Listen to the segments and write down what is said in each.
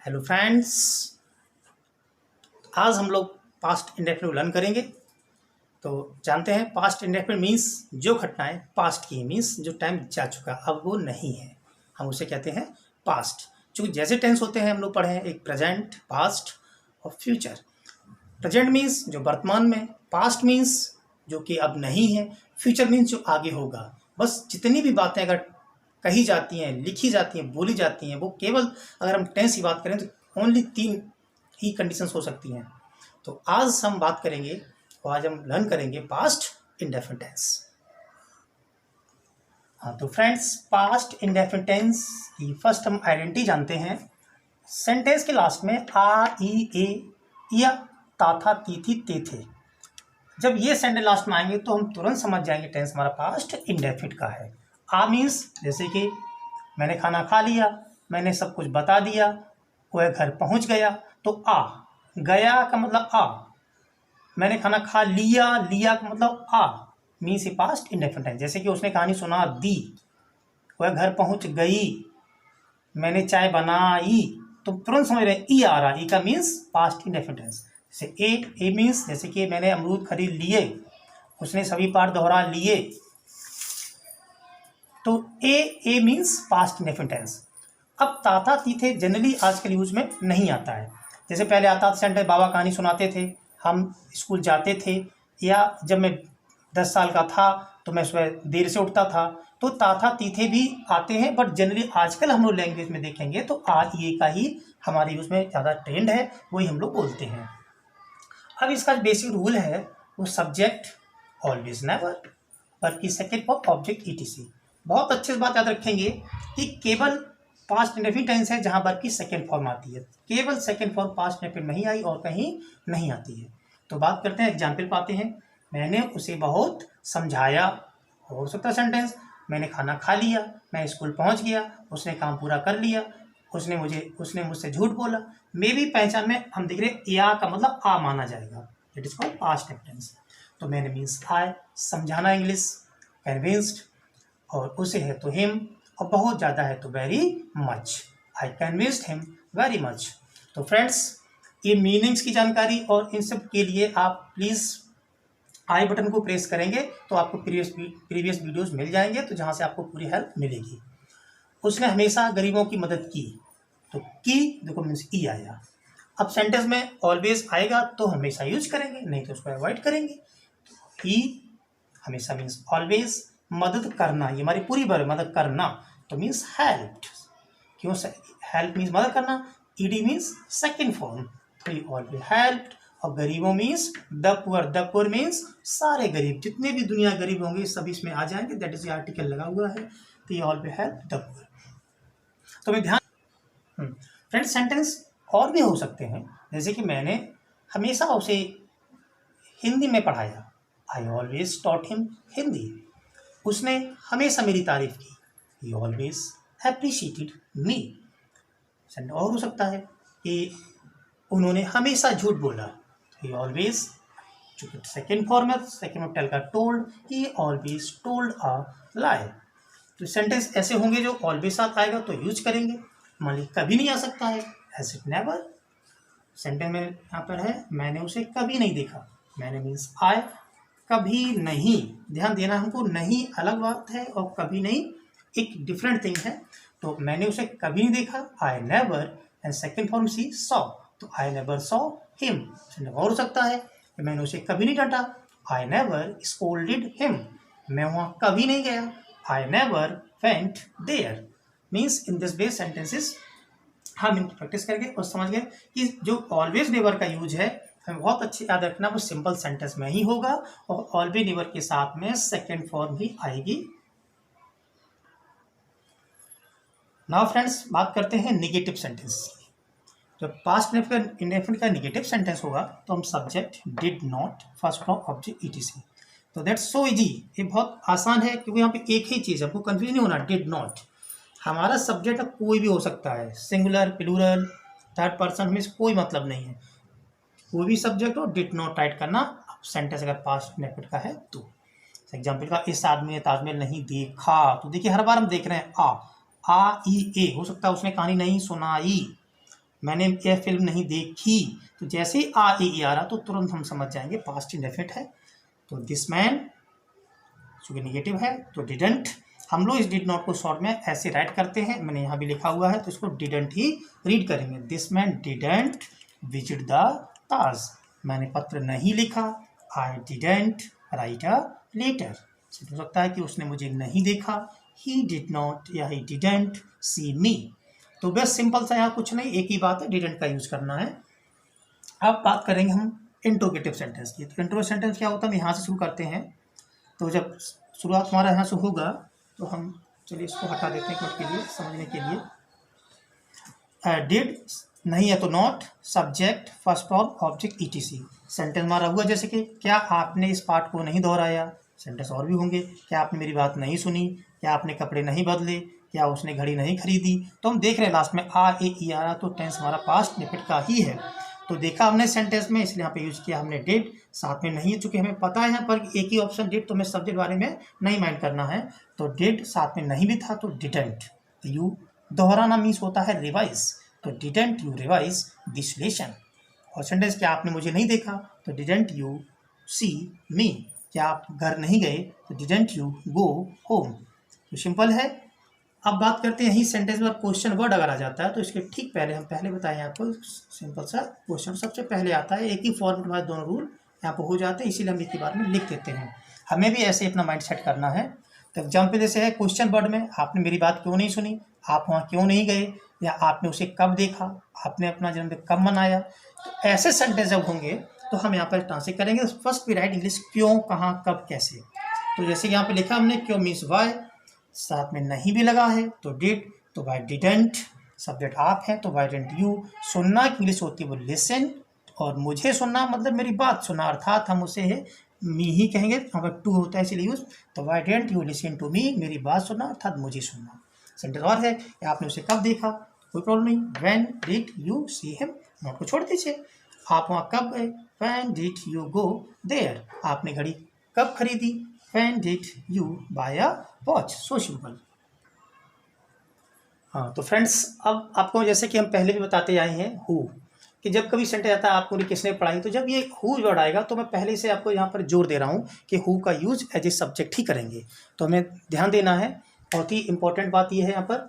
Hello friends, आज हम लोग पास्ट इंडेफिनिट लर्न करेंगे। तो जानते हैं पास्ट इंडेफिनिट मीन्स जो घटनाएं पास्ट की मीन्स जो टाइम जा चुका अब वो नहीं है, हम उसे कहते हैं पास्ट। चूँकि जैसे टेंस होते हैं हम लोग पढ़े हैं, एक प्रेजेंट, पास्ट और फ्यूचर। प्रेजेंट मीन्स जो वर्तमान में, पास्ट मीन्स जो कि अब नहीं है, फ्यूचर मीन्स जो आगे होगा। बस जितनी भी बातें अगर कही जाती हैं, लिखी जाती हैं, बोली जाती हैं, वो केवल अगर हम टेंस की बात करें तो ओनली 3 ही कंडीशंस हो सकती हैं। तो आज हम बात करेंगे और आज हम लर्न करेंगे पास्ट इंडेफिनिट टेंस। हाँ, तो फ्रेंड्स पास्ट इंडेफिनिट टेंस की फर्स्ट हम आइडेंटिटी जानते हैं। सेंटेंस के लास्ट में आ, ई, ए या ता, था, ती, थी, ते, थे, जब ये सेंटेंस लास्ट में आएंगे तो हम तुरंत समझ जाएंगे टेंस हमारा पास्ट इंडेफिनिट का है। आ मीन्स जैसे कि मैंने खाना खा लिया, मैंने सब कुछ बता दिया, वह घर पहुंच गया, तो आ। गया का मतलब आ, मैंने खाना खा लिया, लिया का मतलब आ, मीन्स ए पास्ट इंडेफिनिट है। जैसे कि उसने कहानी सुना दी, वह घर पहुंच गई, मैंने चाय बनाई, तो तुरंत समझ रहे ई आ रहा, ई का मीन्स पास्ट इंडेफिनिट है। जैसे ए मीन्स जैसे कि मैंने अमरूद खरीद लिए, उसने सभी पार्ट दोहरा लिए, तो ए मीन्स पास्ट इंडेफिनिट टेंस। अब ताता तीथे जनरली आजकल यूज में नहीं आता है। जैसे पहले आता था सेंटेंस, बाबा कहानी सुनाते थे, हम स्कूल जाते थे, या जब मैं 10 साल का था तो मैं सुबह देर से उठता था, तो ताथा तीथे भी आते हैं। बट जनरली आजकल हम लोग लैंग्वेज में देखेंगे तो आ ये का ही हमारे यूज में ज़्यादा ट्रेंड है, वही हम लोग बोलते हैं। अब इसका बेसिक रूल है वो सब्जेक्ट ऑलवेज नेवर, बल्कि सेकेंड फॉर ऑब्जेक्ट ईटीसी। बहुत अच्छे से बात याद रखेंगे कि केवल पास्ट इंडेफिनिट टेंस है जहां वर्ब की सेकेंड फॉर्म आती है, केवल सेकेंड फॉर्म पास्ट इंडेफिनिट नहीं आई और कहीं नहीं आती है। तो बात करते हैं, एग्जाम्पल पाते हैं। मैंने उसे बहुत समझाया, हो सकता है सेंटेंस, मैंने खाना खा लिया, मैं स्कूल पहुंच गया, उसने काम पूरा कर लिया, उसने मुझसे झूठ बोला। मे भी पहचान में हम देख रहे या का मतलब आ माना जाएगा, it is called past tense. तो मैंने मीन्स आई, समझाना इंग्लिश, कन्विंस्ड, और उसे है तो हिम, और बहुत ज़्यादा है तो very much, I convinced him very much. तो फ्रेंड्स ये मीनिंग्स की जानकारी और इन सब के लिए आप प्लीज़ आई बटन को प्रेस करेंगे तो आपको प्रीवियस वीडियोस मिल जाएंगे, तो जहाँ से आपको पूरी हेल्प मिलेगी। उसने हमेशा गरीबों की मदद की, तो की देखो मीन्स ई आया। अब सेंटेंस में ऑलवेज आएगा तो हमेशा यूज करेंगे, नहीं तो उसको अवॉइड करेंगे। ई हमेशा मीन्स ऑलवेज, मदद करना, ये हमारी पूरी बार मदद करना, तो मीन्स हेल्प्ड। क्यों हेल्प मीन्स मदद करना, ईडी मीन्स सेकेंड फॉर्म, तो ये ऑलवेज हेल्प्ड। और गरीबों मीन्स द पुअर मीन्स सारे गरीब, जितने भी दुनिया गरीब होंगे सभी इसमें आ जाएंगे, दैट इज आर्टिकल लगा हुआ है, तो ये ऑलवेज हेल्प द पुअर। तो मैं ध्यान फ्रेंड्स सेंटेंस और भी हो सकते हैं, जैसे कि मैंने हमेशा उसे हिंदी में पढ़ाया, I always taught him Hindi. उसने हमेशा मेरी तारीफ की, ही ऑलवेज एप्रिशिएटेड मी। और हो सकता है कि उन्होंने हमेशा झूठ बोला, ही ऑलवेज, चूंकि सेकेंड फॉर्म है, सेकेंड में टेल का told, he always told a lie. तो सेंटेंस ऐसे होंगे जो ऑलवेज साथ आएगा तो यूज करेंगे। मान लीजिए कभी नहीं आ सकता है, हैज इट नेवर। सेंटेंस में यहाँ पर है मैंने उसे कभी नहीं देखा, मैंने मीन्स आई, कभी नहीं, ध्यान देना हमको, नहीं अलग बात है और कभी नहीं एक डिफरेंट थिंग है। तो मैंने उसे कभी नहीं देखा, I never, and second form see saw, तो आई नेवर सॉ हिम। और हो सकता है कि मैंने उसे कभी नहीं डांटा, आई नेवर स्कोल्डेड हिम, मैं वहाँ कभी नहीं गया, I never went there. Means in this way sentences हम इनको प्रैक्टिस करके और समझ गए कि जो ऑलवेज नेवर का यूज है हमें बहुत अच्छे याद रखना, वो सिंपल सेंटेंस में ही होगा और ऑलवेज नेवर के साथ में सेकेंड फॉर्म ही आएगी। नाउ फ्रेंड्स बात करते हैं नेगेटिव सेंटेंस की। जब पास्ट इंडेफिनिट का नेगेटिव सेंटेंस होगा तो हम subject did not, first form object etc. तो दैट्स सो इजी, ये बहुत आसान है क्योंकि यहाँ पे एक ही चीज़ है, आपको कंफ्यूज नहीं होना। डिड नॉट हमारा सब्जेक्ट कोई भी हो सकता है, सिंगुलर, प्लूरल, थर्ड पर्सन में कोई मतलब नहीं है, कोई भी सब्जेक्ट हो, डिड नॉट राइट करना सेंटेंस अगर पास्ट इंडेफिनिट का है तो। एग्जाम्पल का इस आदमी ने ताजमहल नहीं देखा, तो देखिए हर बार हम देख रहे हैं आ ई ए, हो सकता है उसने कहानी नहीं सुनाई, मैंने यह फिल्म नहीं देखी, तो जैसे ही आ ए ई आ रहा तो तुरंत हम समझ जाएंगे पास्ट इंडेफिनिट है। तो दिस मैन चूँकि निगेटिव है तो डिडंट। हम लोग इस डिड नॉट को शॉर्ट में ऐसे राइट करते हैं, मैंने यहाँ भी लिखा हुआ है, तो इसको डिडंट ही रीड करेंगे। This man didn't visit the Taj. मैंने पत्र नहीं लिखा, I didn't write a letter. हो सकता है कि उसने मुझे नहीं देखा, ही डिड नॉट या ही डिडंट सी मी। तो बस सिंपल सा, यहाँ कुछ नहीं, एक ही बात है, डिडंट का यूज़ करना है। अब बात करेंगे हम इंट्रोगेटिव सेंटेंस की। तो इंट्रोगेटिव सेंटेंस क्या होता है, हम यहाँ से शुरू करते हैं। तो जब शुरुआत हमारा यहाँ से होगा तो हम, चलिए इसको हटा देते हैं एक मिनट के लिए समझने के लिए। डिड नहीं है तो not, subject, first form, object, etc. Sentence हमारा हुआ जैसे कि क्या आपने इस पार्ट को नहीं दोहराया। सेंटेंस और भी होंगे, क्या आपने मेरी बात नहीं सुनी, क्या आपने कपड़े नहीं बदले, क्या उसने घड़ी नहीं खरीदी। तो हम देख रहे हैं लास्ट में आ ए ई आ रहा, तो टेंस हमारा पास्ट इंडेफिनिट का ही है। तो देखा हमने सेंटेंस में, इसलिए यहाँ पे यूज किया हमने डिड, साथ में नहीं है, चूंकि हमें पता है यहाँ पर एक ही ऑप्शन डिड, तो हमें सब्जेक्ट बारे में नहीं माइंड करना है। तो डिड साथ में नहीं भी था तो डिडंट। यू दोहराना मीन्स होता है रिवाइज, तो didn't you revise this lesson. और सेंटेंस क्या आपने मुझे नहीं देखा, तो डिडंट यू सी मी। क्या आप घर नहीं गए, तो डिडंट यू गो होम। तो सिंपल है। अब बात करते हैं यही सेंटेंस में क्वेश्चन वर्ड अगर आ जाता है तो इसके ठीक पहले, हम पहले बताएं आपको, सिंपल सा क्वेश्चन सबसे पहले आता है। एक ही फॉर्मेट में दोनों रूल यहाँ पर हो जाते हैं, इसीलिए हम एक ही बार में लिख देते हैं। हमें भी ऐसे अपना माइंड सेट करना है। तो एग्जाम्पल जैसे है क्वेश्चन वर्ड में, आपने मेरी बात क्यों नहीं सुनी, आप वहाँ क्यों नहीं गए, या आपने उसे कब देखा, आपने अपना जन्मदिन कब मनाया। तो ऐसे सेंटेंस जब होंगे तो हम यहाँ पर ट्रांसलेट करेंगे। फर्स्ट वी राइट इंग्लिश, क्यों, कहाँ, कब, कैसे। तो जैसे यहाँ पे लिखा हमने, क्यों मीन्स वाई, साथ में नहीं भी लगा है तो डिड, तो वाई डिडंट, सब्जेक्ट आप है तो वाई डिडंट यू। सुनना की इंग्लिश होती है वो लिसन, और मुझे सुनना मतलब मेरी बात सुनना, अर्थात हम उसे मी ही कहेंगे, यहाँ पर टू होता है इसीलिए यूज। तो why didn't you listen to me, मेरी बात सुनना अर्थात मुझे सुनना। सेंटेंस और है, आपने उसे कब देखा, कोई प्रॉब्लम नहीं, when did you see him, note को छोड़ दीजिए। आप वहाँ कब गए, when did you go there. आपने घड़ी कब खरीदी, when did you buy a watch. So simple. हाँ तो फ्रेंड्स, अब आपको जैसे कि हम पहले भी बताते आए हैं हु, कि जब कभी सेंटेंस आता है आपको किसने पढ़ाई, तो जब ये हु वर्ड आएगा तो मैं पहले से आपको यहाँ पर जोर दे रहा हूँ कि हु का यूज एज ए सब्जेक्ट ही करेंगे। तो हमें ध्यान देना है। बहुत ही इंपॉर्टेंट बात यह है यहाँ पर,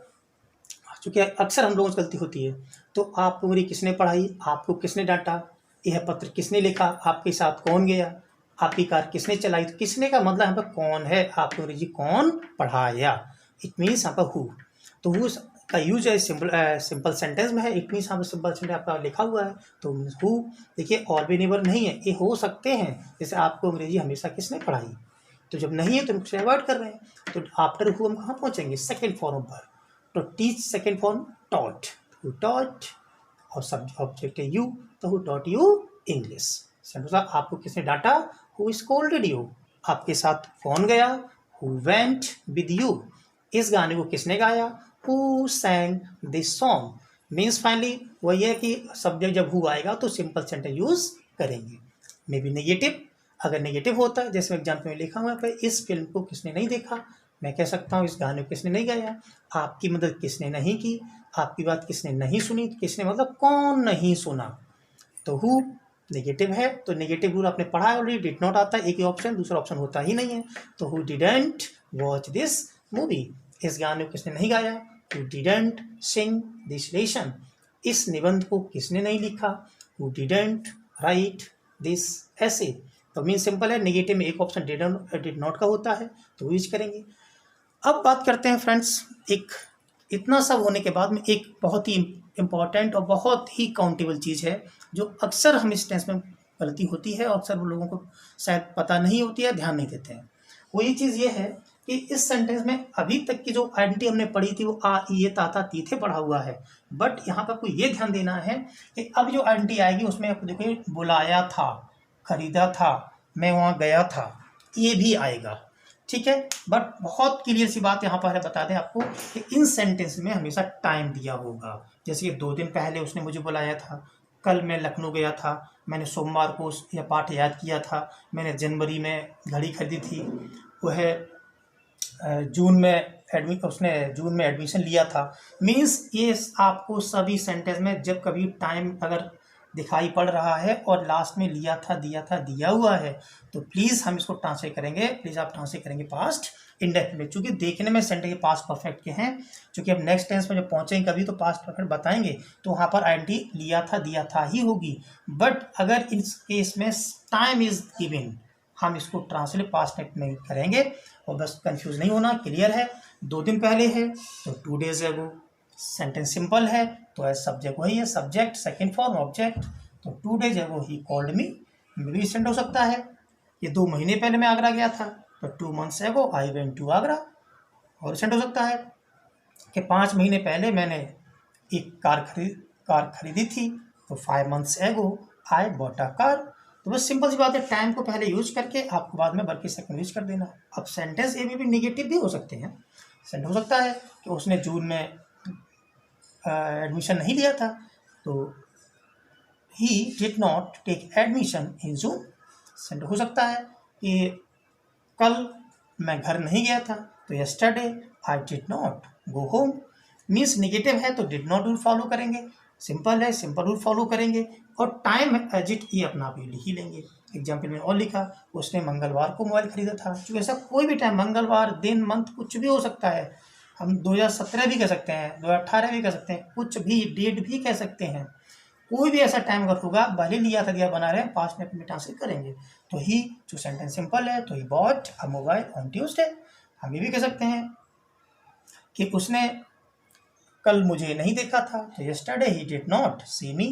चूँकि अक्सर हम लोगों से गलती होती है। तो आपको मेरी किसने पढ़ाई, आपको किसने डांटा, यह पत्र किसने लिखा, आपके साथ कौन गया, आपकी कार किसने चलाई। तो किसने का मतलब यहाँ पर कौन है, आपको अंग्रेजी कौन पढ़ाया, इट मीन्स यहाँ पर हु। तो हु का यूज है सिंपल सेंटेंस में है, इट मीन्स यहाँ पर सिंपल सेंटेंस आपका लिखा हुआ है। तो हु देखिए और भी नेबर नहीं है, ये हो सकते हैं, जैसे आपको अंग्रेजी हमेशा किसने पढ़ाई, तो जब नहीं है तो हम अवॉइड कर रहे हैं। तो आफ्टर हु हम कहाँ पहुँचेंगे, सेकेंड फॉर्म वर्ब। तो teach second form taught, who taught, और सब्जेक्ट ऑब्जेक्ट है यू, तो who taught you English. Sentence आपको किसने डांटा, हु स्कोल्डेड यू। आपके साथ कौन गया, हु वेंट विद यू। इस गाने को किसने गाया, who सैंग this song. Means finally वही है कि सब्जेक्ट जब हु आएगा तो सिंपल सेंटेंस यूज करेंगे। मे बी नेगेटिव, अगर नेगेटिव होता है, जैसे एग्जाम्पल में लिखा हुआ है, इस फिल्म को किसने नहीं देखा, मैं कह सकता हूँ इस गाने को किसने नहीं गाया, आपकी मदद किसने नहीं की, आपकी बात किसने नहीं सुनी। किसने मतलब कौन नहीं सुना। तो हु नेगेटिव है, तो नेगेटिव रूल आपने पढ़ा है ऑलरेडी, डिड नॉट आता है, एक ही ऑप्शन, दूसरा ऑप्शन होता ही नहीं है। तो who didn't watch this movie, इस गाने को किसने नहीं गाया, who didn't Singh this lesson, इस निबंध को किसने नहीं लिखा, हु डिडंट राइट दिस ऐसे। तो मीन सिंपल है, नेगेटिव में एक ऑप्शन डिड नॉट का होता है तो यूज करेंगे। अब बात करते हैं फ्रेंड्स, एक इतना सब होने के बाद में एक बहुत ही इम्पॉर्टेंट और बहुत ही काउंटेबल चीज़ है जो अक्सर हम इस टेंस में गलती होती है और अक्सर वो लोगों को शायद पता नहीं होती है, ध्यान नहीं देते हैं। वो ये चीज़ ये है कि इस सेंटेंस में अभी तक की जो आइडेंटिटी हमने पढ़ी थी वो आ ई ए ताता तीथे पढ़ा हुआ है, बट यहाँ पर आपको ये ध्यान देना है कि अब जो आइडेंटिटी आएगी उसमें आपको देखिए बुलाया था, खरीदा था, मैं वहाँ गया था, ये भी आएगा, ठीक है। बट बहुत क्लियर सी बात यहाँ पर है, बता दें आपको कि इन सेंटेंस में हमेशा टाइम दिया होगा। जैसे कि 2 दिन पहले उसने मुझे बुलाया था, कल मैं लखनऊ गया था, मैंने सोमवार को यह पाठ याद किया था, मैंने जनवरी में घड़ी खरीदी थी, वह उसने जून में एडमिशन लिया था। मीन्स ये आपको सभी सेंटेंस में जब कभी टाइम अगर दिखाई पड़ रहा है और लास्ट में लिया था दिया हुआ है, तो प्लीज़ हम इसको ट्रांसलेट करेंगे, प्लीज़ आप ट्रांसलेट करेंगे पास्ट इंडेफिनिट। चूँकि देखने में सेंटेंस के पास्ट परफेक्ट के हैं, चूँकि अब नेक्स्ट टेंस में जब पहुँचेंगे कभी तो पास्ट परफेक्ट बताएंगे, तो वहाँ पर आईएनटी लिया था ही होगी। बट अगर इस केस में टाइम इज गिवन, हम इसको ट्रांसलेट पास्ट टेंस में करेंगे। और बस कंफ्यूज नहीं होना, क्लियर है। 2 दिन पहले है तो 2 days ago। सेंटेंस सिंपल है तो एज सब्जेक्ट वही है, सब्जेक्ट सेकंड फॉर्म ऑब्जेक्ट। तो 2 days ago he called me, भी सेंट हो सकता है। ये 2 महीने पहले मैं आगरा गया था तो 2 months ago I went to Agra. और सेंट हो सकता है कि 5 महीने पहले मैंने एक कार खरीदी थी तो 5 months ago I bought a car. तो बस सिंपल सी बात है, टाइम को पहले यूज करके आपको बाद में वर्ब के सेकंड यूज कर देना। अब सेंटेंस ए में भी नेगेटिव भी हो सकते हैं। सेंटेंस हो सकता है कि उसने जून में एडमिशन नहीं लिया था तो he did not take admission in June. सेंटेंस हो सकता है कि कल मैं घर नहीं गया था तो yesterday I did not go home. Means negative है तो डिड नॉट रूल फॉलो करेंगे, सिंपल है सिंपल रूल फॉलो करेंगे, और टाइम एजिट ये अपना आप लिख ही लेंगे। एग्जाम्पल में और लिखा, उसने मंगलवार को मोबाइल खरीदा था। क्योंकि ऐसा कोई भी टाइम, मंगलवार, दिन, मंथ कुछ भी हो सकता है। हम 2017 भी कह सकते हैं, 2018 भी कह सकते हैं, कुछ भी डेट भी कह सकते हैं। कोई भी ऐसा टाइम अगर होगा, भले लिया था दिया बना रहे हैं, पास्ट में ट्रांसलेट करेंगे। तो ही, जो सेंटेंस सिंपल है तो he bought a mobile on Tuesday. हम ये भी कह सकते हैं कि उसने कल मुझे नहीं देखा था तो यस्टरडे ही डिड नॉट सी मी।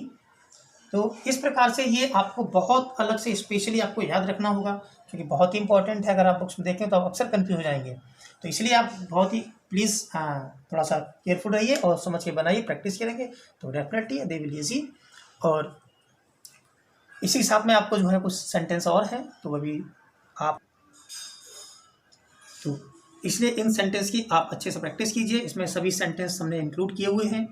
तो इस प्रकार से ये आपको बहुत अलग से स्पेशली आपको याद रखना होगा, क्योंकि बहुत ही इंपॉर्टेंट है। अगर आप बुक्स में देखें तो आप अक्सर कंफ्यूज हो जाएंगे। तो इसलिए आप बहुत ही प्लीज़ थोड़ा सा केयरफुल रहिए और समझ के बनाइए, प्रैक्टिस करेंगे तो डेफिनेटली दे विल इजी। और इसी के साथ में आपको जो है कुछ सेंटेंस और है तो वो भी आप, तो इसलिए इन सेंटेंस की आप अच्छे से प्रैक्टिस कीजिए। इसमें सभी सेंटेंस हमने इंक्लूड किए हुए हैं।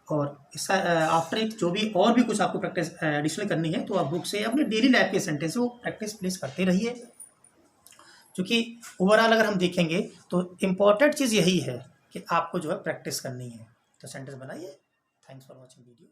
और इसका आफ्टर इट जो भी और भी कुछ आपको प्रैक्टिस एडिशनल करनी है तो आप बुक से अपने डेली लाइफ के सेंटेंस वो प्रैक्टिस प्लीज करते रहिए। क्योंकि ओवरऑल अगर हम देखेंगे तो इम्पॉर्टेंट चीज़ यही है कि आपको जो है प्रैक्टिस करनी है। तो सेंटेंस बनाइए। Thanks for watching video.